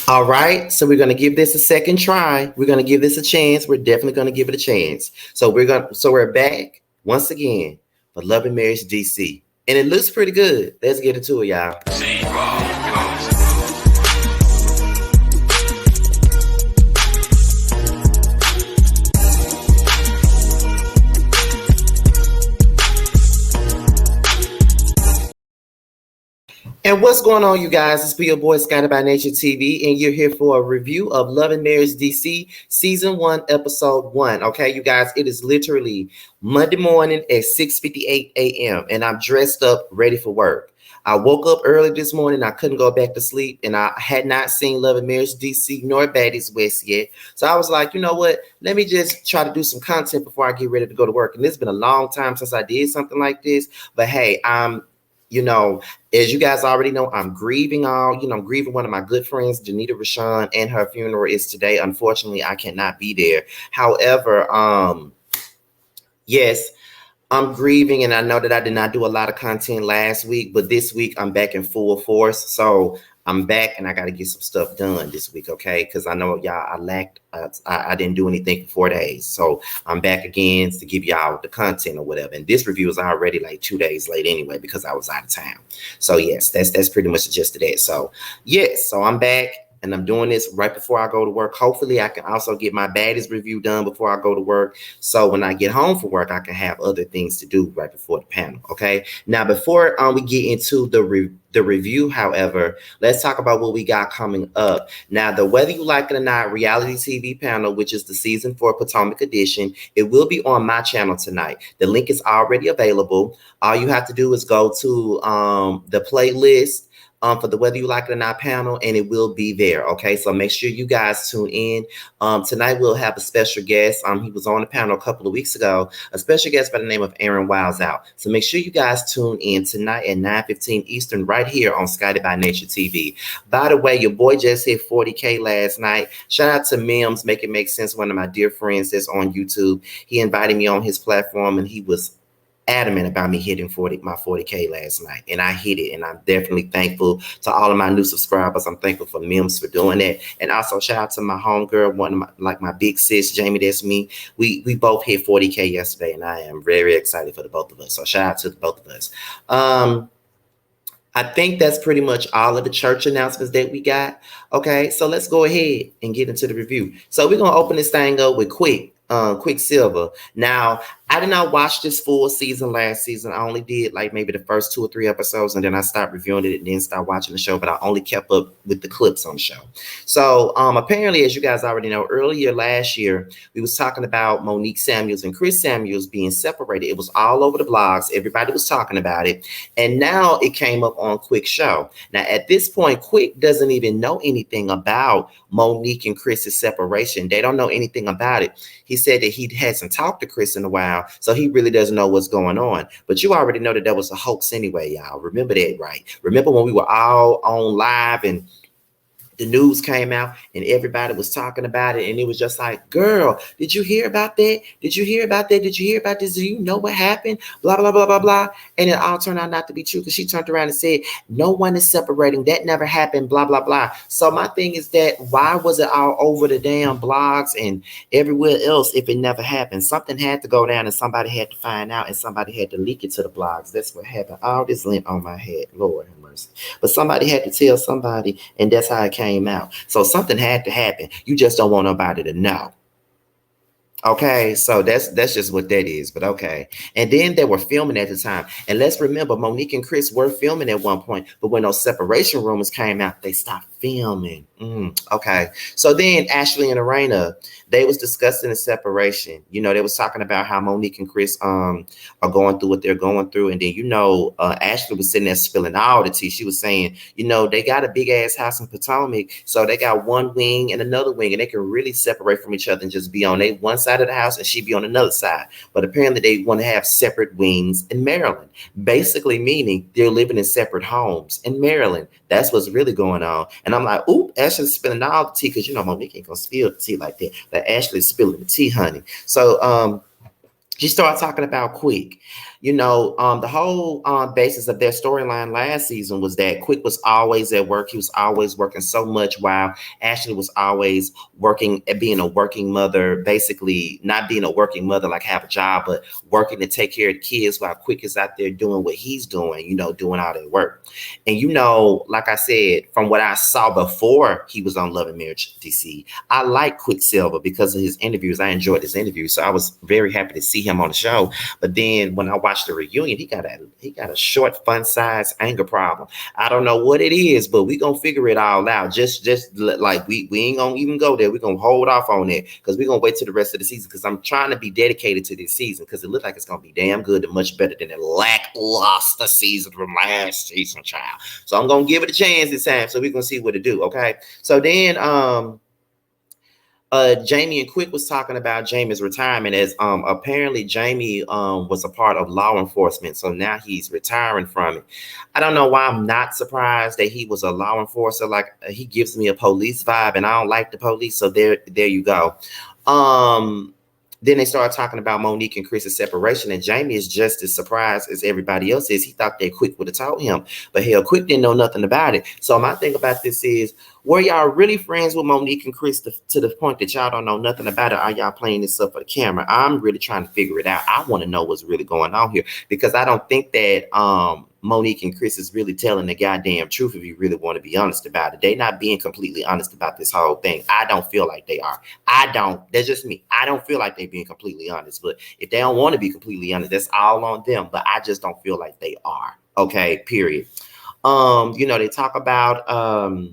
All right, so we're gonna give this a second try. We're gonna give this a chance. We're definitely gonna give it a chance. So we're back once again for Love and Marriage DC, and it looks pretty good. Let's get into it, y'all. And what's going on, you guys? It's your boy Scotty by Nature TV, and you're here for a review of Love and Marriage DC Season 1, Episode 1. Okay, you guys, it is literally Monday morning at 6:58 a.m., and I'm dressed up, ready for work. I woke up early this morning. I couldn't go back to sleep, and I had not seen Love and Marriage DC nor Baddies West yet. So I was like, you know what? Let me just try to do some content before I get ready to go to work. And it's been a long time since I did something like this, but hey, you know, as you guys already know, I'm grieving I'm grieving one of my good friends, Janita Rashawn, and her funeral is today. Unfortunately, I cannot be there. However, yes, I'm grieving, and I know that I did not do a lot of content last week, but this week I'm back in full force. So I'm back, and I got to get some stuff done this week, okay? Because I know y'all, I didn't do anything for 4 days. So I'm back again to give y'all the content or whatever. And this review is already like 2 days late anyway because I was out of town. So yes, that's pretty much the gist of that. So yes, so I'm back. And I'm doing this right before I go to work. Hopefully, I can also get my Baddies review done before I go to work. So when I get home from work, I can have other things to do right before the panel. Okay. Now, before we get into the review, however, let's talk about what we got coming up. Now, the Whether You Like It or Not reality TV panel, which is the season 4 Potomac edition, it will be on my channel tonight. The link is already available. All you have to do is go to the playlist for the Whether You Like It or Not panel, and it will be there. Okay, so make sure you guys tune in. Tonight we'll have a special guest. He was on the panel a couple of weeks ago, a special guest by the name of Aaron Wiles out. So make sure you guys tune in tonight at 9:15 Eastern right here on Scotty by Nature TV. By the way, your boy just hit 40K last night. Shout out to Mims, Make It Make Sense, one of my dear friends that's on YouTube. He invited me on his platform, and he was adamant about me hitting my 40K last night, and I hit it, and I'm definitely thankful to all of my new subscribers. I'm thankful for Mims for doing that, and also shout out to my homegirl, one of my big sis, Jamie. That's me. We both hit 40K yesterday, and I am very excited for the both of us. So shout out to the both of us. I think that's pretty much all of the church announcements that we got. Okay, so let's go ahead and get into the review. So we're gonna open this thing up with Quicksilver. Now, I did not watch this full season last season. I only did like maybe the first 2 or 3 episodes, and then I stopped reviewing it and then started watching the show, but I only kept up with the clips on the show. So apparently, as you guys already know, earlier last year, we was talking about Monique Samuels and Chris Samuels being separated. It was all over the blogs. Everybody was talking about it. And now it came up on Quick's show. Now, at this point, Quick doesn't even know anything about Monique and Chris's separation. They don't know anything about it. He said that he hasn't talked to Chris in a while, so he really doesn't know what's going on. But you already know that was a hoax anyway, y'all. Remember that, right? Remember when we were all on live and the news came out and everybody was talking about it, and it was just like, girl, did you hear about that? Did you hear about that? Did you hear about this? Do you know what happened? Blah, blah, blah, blah, blah. And it all turned out not to be true because she turned around and said, no one is separating. That never happened, blah, blah, blah. So my thing is that why was it all over the damn blogs and everywhere else if it never happened? Something had to go down and somebody had to find out and somebody had to leak it to the blogs. That's what happened. All this lint on my head, Lord have mercy. But somebody had to tell somebody, and that's how it came out. So something had to happen. You just don't want nobody to know. Okay, so that's just what that is, but okay. And then they were filming at the time. And let's remember, Monique and Chris were filming at one point, but when those separation rumors came out, they stopped filming. Okay. So then Ashley and Arena, they was discussing the separation. You know, they was talking about how Monique and Chris are going through what they're going through. And then, Ashley was sitting there spilling all the tea. She was saying, they got a big ass house in Potomac. So they got one wing and another wing, and they can really separate from each other and just be on one side of the house and she be on another side. But apparently they want to have separate wings in Maryland, basically meaning they're living in separate homes in Maryland. That's what's really going on. And I'm like, ooh, Ashley's spilling all the tea because, Monique ain't going to spill the tea like that. But Ashley's spilling the tea, honey. So she started talking about Quick. The whole basis of their storyline last season was that Quick was always at work. He was always working so much while Ashley was always working at being a working mother, basically not being a working mother, like have a job, but working to take care of the kids while Quick is out there doing what he's doing, doing all that work. And, like I said, from what I saw before he was on Love and Marriage DC, I like Quicksilver because of his interviews. I enjoyed his interviews. So I was very happy to see him on the show. But then when I watched the reunion, he got a short, fun size anger problem. I don't know what it is, but we gonna figure it all out. Just like we ain't gonna even go there. We're gonna hold off on it because we're gonna wait till the rest of the season, because I'm trying to be dedicated to this season because it looks like it's gonna be damn good and much better than the lackluster season from last season, child. So I'm gonna give it a chance this time. So we're gonna see what it do. Okay. So then Jamie and Quick was talking about Jamie's retirement, as apparently Jamie was a part of law enforcement, so now he's retiring from it. I don't know why I'm not surprised that he was a law enforcer. Like, he gives me a police vibe, and I don't like the police, so there you go. Then they started talking about Monique and Chris's separation, and Jamie is just as surprised as everybody else is. He thought that Quick would have told him, but hell, Quick didn't know nothing about it. So my thing about this is, were y'all really friends with Monique and Chris to the point that y'all don't know nothing about it? Are y'all playing this up for the camera? I'm really trying to figure it out. I want to know what's really going on here, because I don't think that Monique and Chris is really telling the goddamn truth if you really want to be honest about it. They're not being completely honest about this whole thing. I don't feel like they are. That's just me. I don't feel like they're being completely honest. But if they don't want to be completely honest, that's all on them. But I just don't feel like they are. Okay, period. They talk about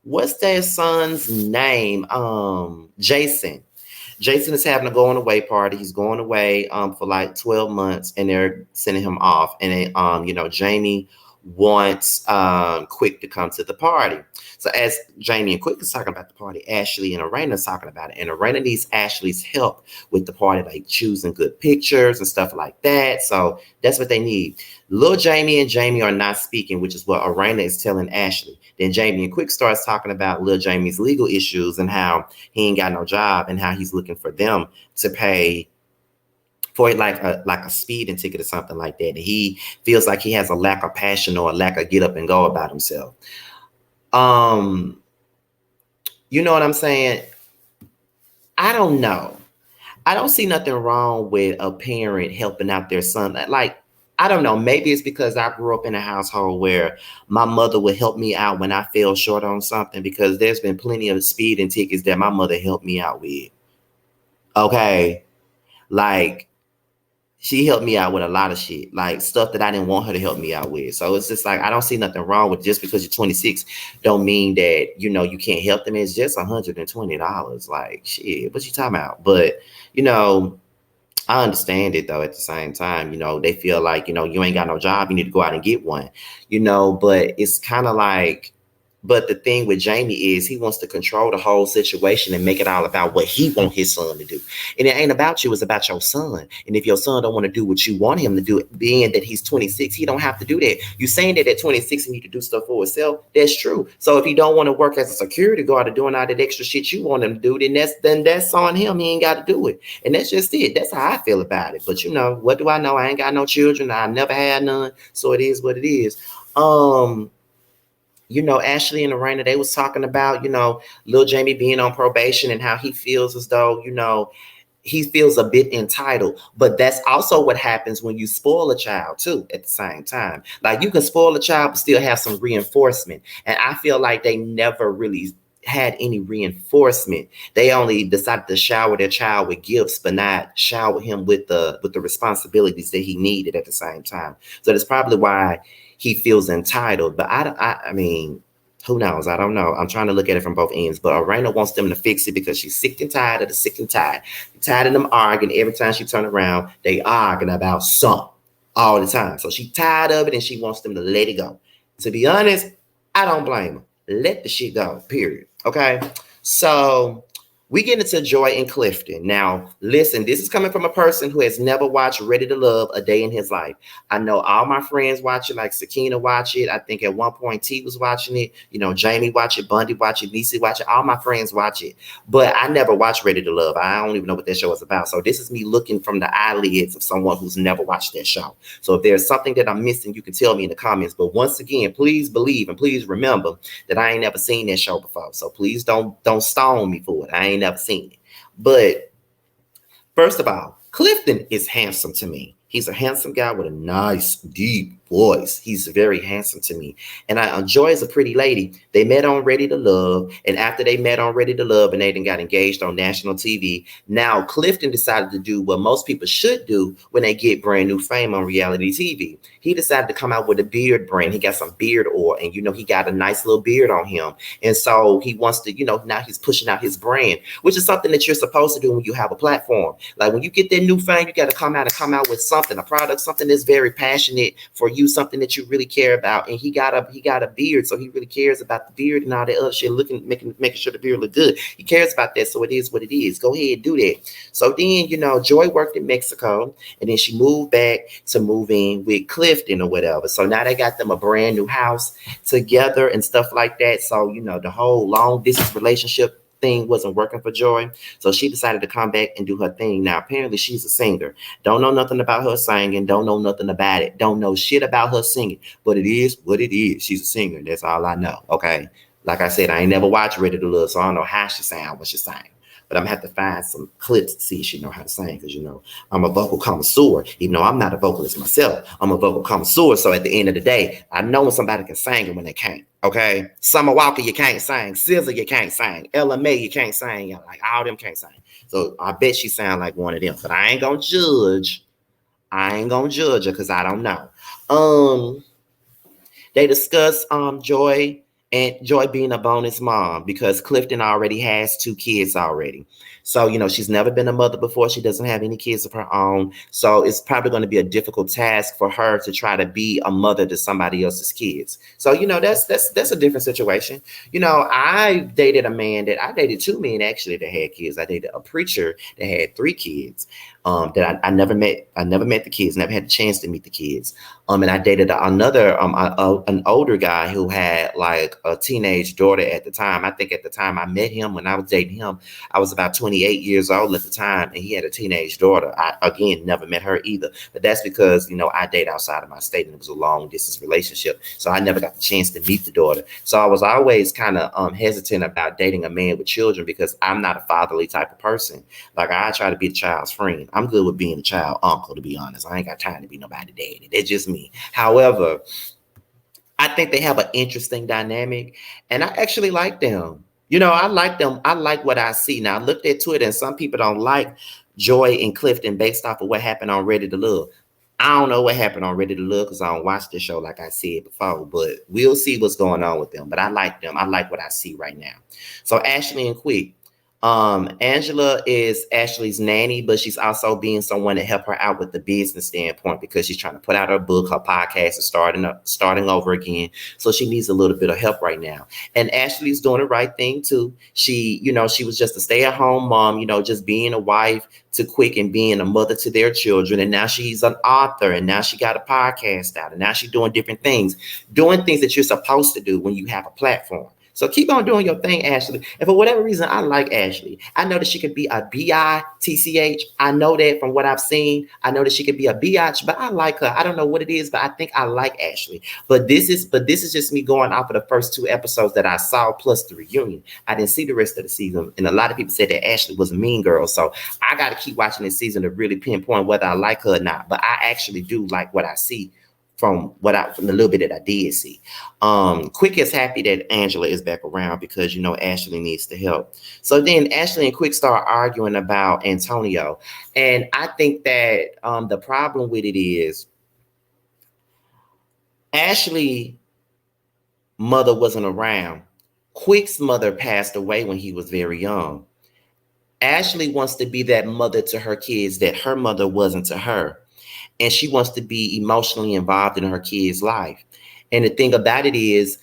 what's their son's name? Jason. Jason is having a going away party. He's going away for like 12 months, and they're sending him off. And then, Jamie wants Quick to come to the party. So as Jamie and Quick is talking about the party, Ashley and Arena is talking about it. And Arena needs Ashley's help with the party, like choosing good pictures and stuff like that. So that's what they need. Lil Jamie and Jamie are not speaking, which is what Arena is telling Ashley. Then Jamie and Quick starts talking about Lil Jamie's legal issues and how he ain't got no job and how he's looking for them to pay for it, like a speeding ticket or something like that. And he feels like he has a lack of passion or a lack of get up and go about himself. You know what I'm saying? I don't know. I don't see nothing wrong with a parent helping out their son. Like, I don't know. Maybe it's because I grew up in a household where my mother would help me out when I fell short on something, because there's been plenty of speeding tickets that my mother helped me out with. Okay. Like, she helped me out with a lot of shit, like stuff that I didn't want her to help me out with. So it's just like, I don't see nothing wrong with, just because you're 26 don't mean that, you can't help them. It's just $120. Like, shit, what you talking about? But, I understand it though. At the same time, they feel like, you ain't got no job, you need to go out and get one, but it's kind of like, but the thing with Jamie is he wants to control the whole situation and make it all about what he wants his son to do. And it ain't about you, it's about your son. And if your son don't want to do what you want him to do, being that he's 26, he don't have to do that. You saying that at 26 he need to do stuff for himself, that's true. So if he don't want to work as a security guard or doing all that extra shit you want him to do, then that's on him. He ain't got to do it. And that's just it. That's how I feel about it. But what do I know? I ain't got no children. I never had none. So it is what it is. Ashley and Arena, they was talking about, Lil Jamie being on probation and how he feels as though, he feels a bit entitled. But that's also what happens when you spoil a child too at the same time. Like, you can spoil a child but still have some reinforcement. And I feel like they never really had any reinforcement. They only decided to shower their child with gifts, but not shower him with the responsibilities that he needed at the same time. So that's probably why he feels entitled. But I mean, who knows? I don't know. I'm trying to look at it from both ends. But Arena wants them to fix it because she's sick and tired of the sick and tired. Tired of them arguing. Every time she turn around, they arguing about something all the time. So she's tired of it and she wants them to let it go. To be honest, I don't blame her. Let the shit go, period. Okay? So We get into Joy and Clifton. Now, listen, this is coming from a person who has never watched Ready to Love a day in his life. I know all my friends watch it, like Sakina watch it. I think at one point T was watching it. You know, Jamie watch it, Bundy watch it, Niecy watch it. All my friends watch it. But I never watched Ready to Love. I don't even know what that show is about. So this is me looking from the eyelids of someone who's never watched that show. So if there's something that I'm missing, you can tell me in the comments. But once again, please believe and please remember that I ain't never seen that show before. So please don't stone me for it. I ain't never seen it. But first of all, Clifton is handsome to me. He's a handsome guy with a nice, deep voice. He's very handsome to me. And I enjoy as a pretty lady. They met on Ready to Love. And after they met on Ready to Love and they then got engaged on national TV, now Clifton decided to do what most people should do when they get brand new fame on reality TV. He decided to come out with a beard brand. He got some beard oil and, you know, he got a nice little beard on him. And so he wants to, you know, now he's pushing out his brand, which is something that you're supposed to do when you have a platform. Like when you get that new fame, you got to come out with something, a product, something that's very passionate for you, something that you really care about. And he got a beard, so he really cares about the beard and all that other shit, making sure the beard look good. He cares about that, so it is what it is. Go ahead, do that. So then, you know, Joy worked in Mexico, and then she moved back to move in with Clifton or whatever. So now they got them a brand new house together and stuff like that. So, you know, the whole long distance relationship thing wasn't working for Joy. So she decided to come back and do her thing. Now, apparently she's a singer. Don't know nothing about her singing. Don't know nothing about it. Don't know shit about her singing. But it is what it is. She's a singer. That's all I know. Okay. Like I said, I ain't never watched Ready to Love, so I don't know how she sound when she sang. But I'm gonna have to find some clips to see if she know how to sing, because, you know, I'm a vocal connoisseur. Even though I'm not a vocalist myself, I'm a vocal connoisseur. So at the end of the day, I know when somebody can sing and when they can't. Okay, Summer Walker, you can't sing. SZA, you can't sing. Ella May, you can't sing. Like all them can't sing. So I bet she sound like one of them. But I ain't gonna judge. I ain't gonna judge her because I don't know. They discuss Joy and Joy being a bonus mom because Clifton already has 2 kids already. So, you know, she's never been a mother before. She doesn't have any kids of her own. So it's probably going to be a difficult task for her to try to be a mother to somebody else's kids. So, you know, that's a different situation. You know, I dated 2 men actually that had kids. I dated a preacher that had 3 kids. That I never met. I never met the kids. Never had the chance to meet the kids. And I dated an older guy who had like a teenage daughter at the time. I think at the time I met him, when I was dating him, I was about 28 years old at the time, and he had a teenage daughter. I, again, never met her either. But that's because, you know, I date outside of my state, and it was a long distance relationship. So I never got the chance to meet the daughter. So I was always kind of hesitant about dating a man with children because I'm not a fatherly type of person. Like, I try to be the child's friend. I'm good with being a child uncle, to be honest. I ain't got time to be nobody daddy. That's just me. However, I think they have an interesting dynamic, and I actually like them. You know, I like them. I like what I see. Now, I looked at Twitter, and some people don't like Joy and Clifton based off of what happened on Ready to Love. I don't know what happened on Ready to Love because I don't watch the show like I said before, but we'll see what's going on with them. But I like them. I like what I see right now. So Ashley and Quick. Angela is Ashley's nanny, but she's also being someone to help her out with the business standpoint because she's trying to put out her book, her podcast is starting over again. So she needs a little bit of help right now. And Ashley's doing the right thing too. She, you know, she was just a stay-at-home mom, you know, just being a wife to Quick and being a mother to their children. And now she's an author, and now she got a podcast out, and now she's doing different things, doing things that you're supposed to do when you have a platform. So keep on doing your thing, Ashley. And for whatever reason, I like Ashley. I know that she could be a bitch. I know that from what I've seen. I know that she could be a bitch, but I like her. I don't know what it is, but I think I like Ashley. But this is just me going off of the first 2 episodes that I saw plus the reunion. I didn't see the rest of the season, and a lot of people said that Ashley was a mean girl. So I got to keep watching this season to really pinpoint whether I like her or not. But I actually do like what I see from the little bit that I did see. Quick is happy that Angela is back around because, you know, Ashley needs the help. So then Ashley and Quick start arguing about Antonio. And I think that the problem with it is Ashley's mother wasn't around. Quick's mother passed away when he was very young. Ashley wants to be that mother to her kids that her mother wasn't to her. And she wants to be emotionally involved in her kid's life. And the thing about it is,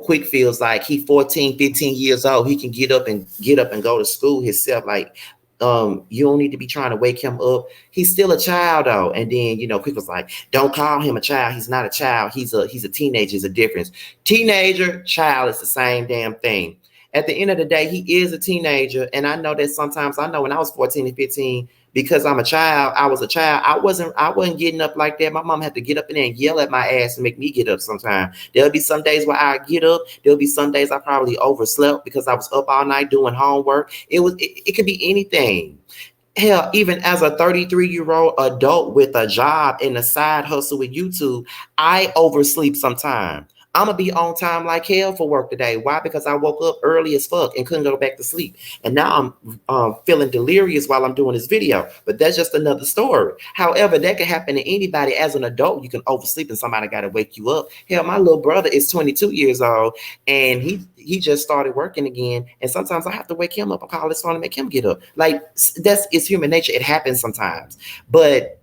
Quick feels like he 14, 15 years old. He can get up and go to school himself. Like, you don't need to be trying to wake him up. He's still a child though. And then, Quick was like, don't call him a child. He's not a child. He's a teenager. It's a difference. Teenager, child is the same damn thing. At the end of the day, he is a teenager. And I know that sometimes, I know when I was 14 and 15, because I'm a child, I was a child. I wasn't getting up like that. My mom had to get up in there and yell at my ass and make me get up sometimes. There'll be some days where I get up. There'll be some days I probably overslept because I was up all night doing homework. It could be anything. Hell, even as a 33-year-old adult with a job and a side hustle with YouTube, I oversleep sometimes. I'm gonna be on time like hell for work today. Why? Because I woke up early as fuck and couldn't go back to sleep. And now I'm feeling delirious while I'm doing this video. But that's just another story. However, that can happen to anybody. As an adult, you can oversleep and somebody got to wake you up. Hell, my little brother is 22 years old and he just started working again. And sometimes I have to wake him up and call his phone to make him get up. Like, it's human nature. It happens sometimes. But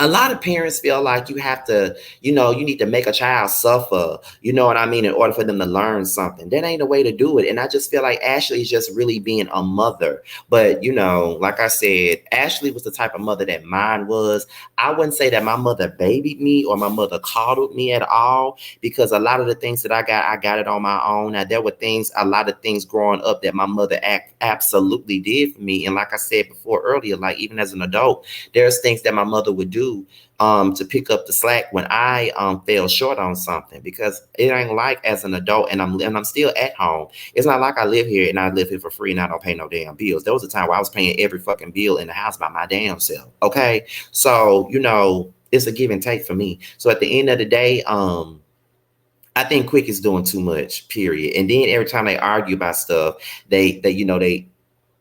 a lot of parents feel like you have to, you need to make a child suffer, you know what I mean, in order for them to learn something. That ain't the way to do it. And I just feel like Ashley is just really being a mother. But, like I said, Ashley was the type of mother that mine was. I wouldn't say that my mother babied me or my mother coddled me at all, because a lot of the things that I got it on my own. Now, there were a lot of things growing up that my mother absolutely did for me. And like I said before earlier, like even as an adult, there's things that my mother would do to pick up the slack when I fell short on something, because it ain't like as an adult and I'm still at home. It's not like I live here and I live here for free and I don't pay no damn bills. There was a time where I was paying every fucking bill in the house by my damn self. Okay. So, it's a give and take for me. So at the end of the day, I think Quick is doing too much, period. And then every time they argue about stuff,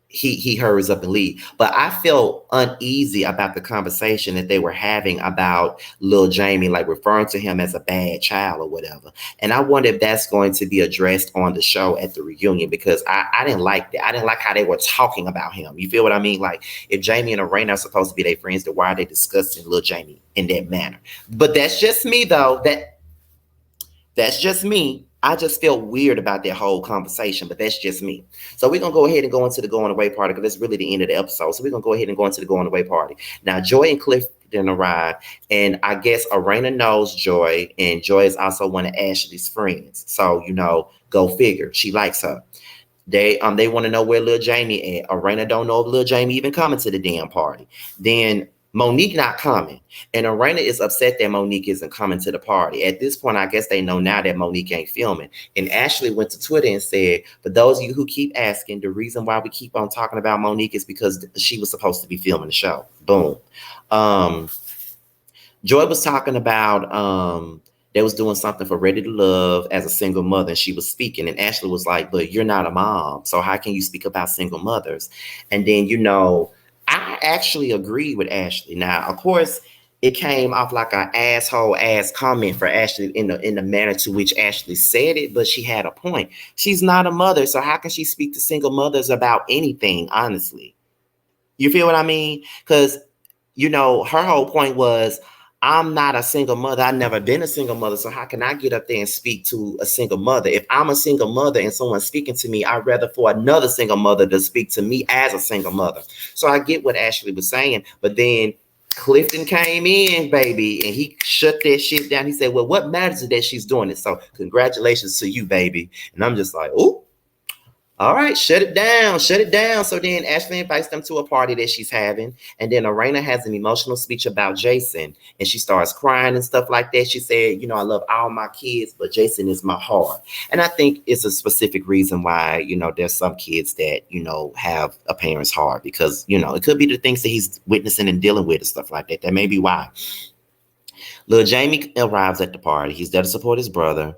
he hurries up and leave. But I felt uneasy about the conversation that they were having about Lil Jamie, like referring to him as a bad child or whatever. And I wonder if that's going to be addressed on the show at the reunion, because I didn't like that. I didn't like how they were talking about him. You feel what I mean? Like, if Jamie and Arena are supposed to be their friends, then why are they discussing Lil Jamie in that manner? But that's just me, though. That's just me. I just felt weird about that whole conversation, but that's just me. So we're going to go ahead and go into the going away party, because that's really the end of the episode. So we're going to go ahead and go into the going away party. Now, Joy and Clifton arrive, and I guess Arena knows Joy, and Joy is also one of Ashley's friends. So, go figure. She likes her. They want to know where Lil Jamie at. Arena don't know if Lil Jamie even coming to the damn party. Then Monique not coming. And Arena is upset that Monique isn't coming to the party. At this point, I guess they know now that Monique ain't filming. And Ashley went to Twitter and said, for those of you who keep asking, the reason why we keep on talking about Monique is because she was supposed to be filming the show. Boom. Joy was talking about they was doing something for Ready to Love as a single mother, and she was speaking, and Ashley was like, but you're not a mom, so how can you speak about single mothers? And then, I actually agree with Ashley. Now, of course, it came off like an asshole ass comment for Ashley in the manner to which Ashley said it, but she had a point. She's not a mother, so how can she speak to single mothers about anything, honestly? You feel what I mean? Because, her whole point was, I'm not a single mother. I've never been a single mother. So how can I get up there and speak to a single mother? If I'm a single mother and someone's speaking to me, I'd rather for another single mother to speak to me as a single mother. So I get what Ashley was saying. But then Clifton came in, baby, and he shut that shit down. He said, well, what matters is that she's doing it. So congratulations to you, baby. And I'm just like, ooh. All right, shut it down. So then Ashley invites them to a party that she's having. And then Arena has an emotional speech about Jason. And she starts crying and stuff like that. She said, I love all my kids, but Jason is my heart. And I think it's a specific reason why, there's some kids that, have a parent's heart. Because, it could be the things that he's witnessing and dealing with and stuff like that. That may be why. Lil Jamie arrives at the party. He's there to support his brother,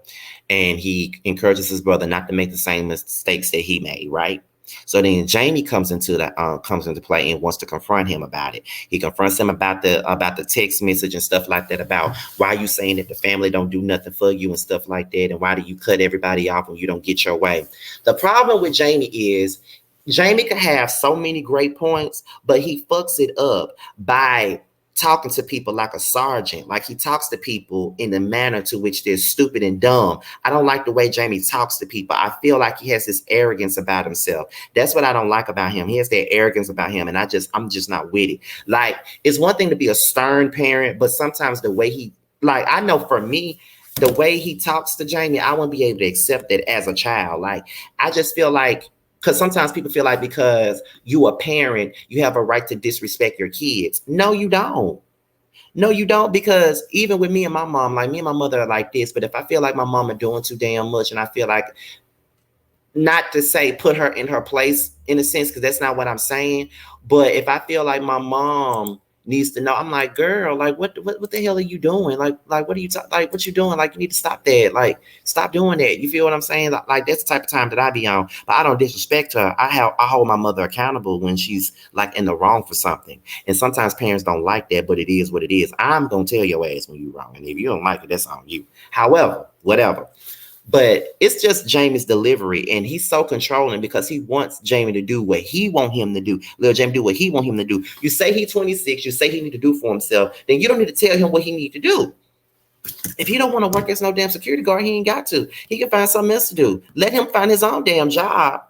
and he encourages his brother not to make the same mistakes that he made, right? So then Jamie comes into play and wants to confront him about it. He confronts him about the text message and stuff like that, about why you saying that the family don't do nothing for you and stuff like that, and why do you cut everybody off when you don't get your way? The problem with Jamie is Jamie could have so many great points, but he fucks it up by talking to people like a sergeant. Like he talks to people in the manner to which they're stupid and dumb. I don't like the way Jamie talks to people. I feel like he has this arrogance about himself. That's what I don't like about him. He has that arrogance about him, and I'm just not with it. Like, it's one thing to be a stern parent, but sometimes the way he, like, I know for me, the way he talks to Jamie, I wouldn't be able to accept it as a child. Like, I just feel like, because sometimes people feel like because you a parent, you have a right to disrespect your kids. No, you don't. No, you don't, because even with me and my mom, like me and my mother are like this, but if I feel like my mom are doing too damn much and I feel like, not to say put her in her place in a sense, because that's not what I'm saying, but if I feel like my mom needs to know, I'm like, girl, like what the hell are you doing? Like what are you like what you doing? Like, you need to stop that. Like, stop doing that. You feel what I'm saying? Like that's the type of time that I be on. But I don't disrespect her. I hold my mother accountable when she's like in the wrong for something. And sometimes parents don't like that, but it is what it is. I'm gonna tell your ass when you're wrong. And if you don't like it, that's on you. However, whatever. But it's just Jamie's delivery, and he's so controlling because he wants Jamie to do what he want him to do. Little Jamie do what he want him to do. You say he's 26, you say he need to do for himself, then you don't need to tell him what he need to do. If he don't want to work as no damn security guard, he ain't got to. He can find something else to do. Let him find his own damn job.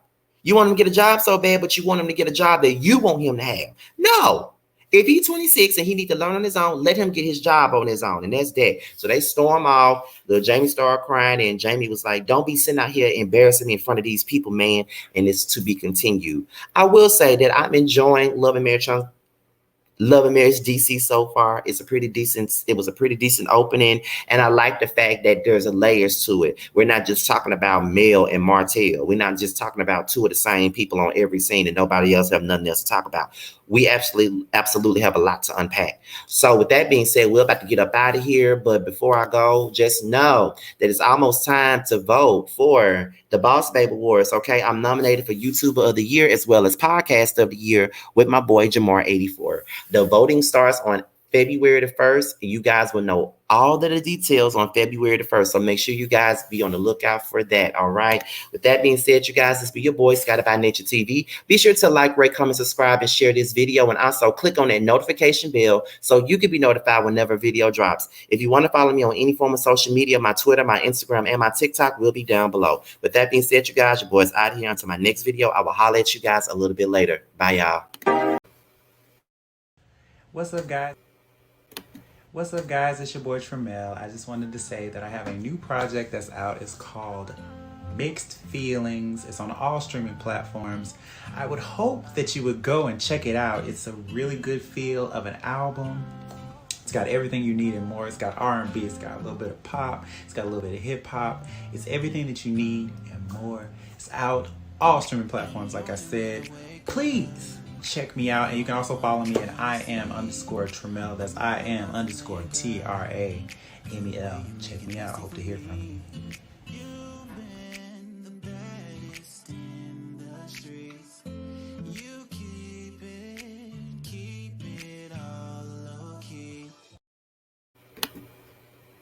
You want him to get a job so bad, but you want him to get a job that you want him to have. No. If he's 26 and he need to learn on his own, let him get his job on his own. And that's that. So they storm off. Little Jamie started crying, and Jamie was like, don't be sitting out here embarrassing me in front of these people, man. And it's to be continued. I will say that I'm enjoying Love and Marriage DC so far. It was a pretty decent opening, and I like the fact that there's a layers to it. We're not just talking about Mel and Martell. We're not just talking about two of the same people on every scene and nobody else have nothing else to talk about. We absolutely have a lot to unpack. So with that being said, we're about to get up out of here, but before I go, just know that it's almost time to vote for the Boss Babe Awards. Okay, I'm nominated for YouTuber of the Year as well as Podcast of the Year with my boy Jamar84. The voting starts on February the 1st, and you guys will know all of the details on February the 1st. So make sure you guys be on the lookout for that. All right. With that being said, you guys, this be your boy, Scotty by Nature TV. Be sure to like, rate, comment, subscribe, and share this video. And also click on that notification bell so you can be notified whenever a video drops. If you want to follow me on any form of social media, my Twitter, my Instagram, and my TikTok will be down below. With that being said, you guys, your boy's out here. Until my next video, I will holler at you guys a little bit later. Bye, y'all. What's up, guys? What's up, guys? It's your boy Tremel. I just wanted to say that I have a new project that's out. It's called Mixed Feelings. It's on all streaming platforms. I would hope that you would go and check it out. It's a really good feel of an album. It's got everything you need and more. It's got R&B, it's got a little bit of pop, it's got a little bit of hip hop. It's everything that you need and more. It's out all streaming platforms, like I said. Please check me out, and you can also follow me at IAM_Tremel. That's IAM_TRAMEL. Check me out. I hope to hear from you.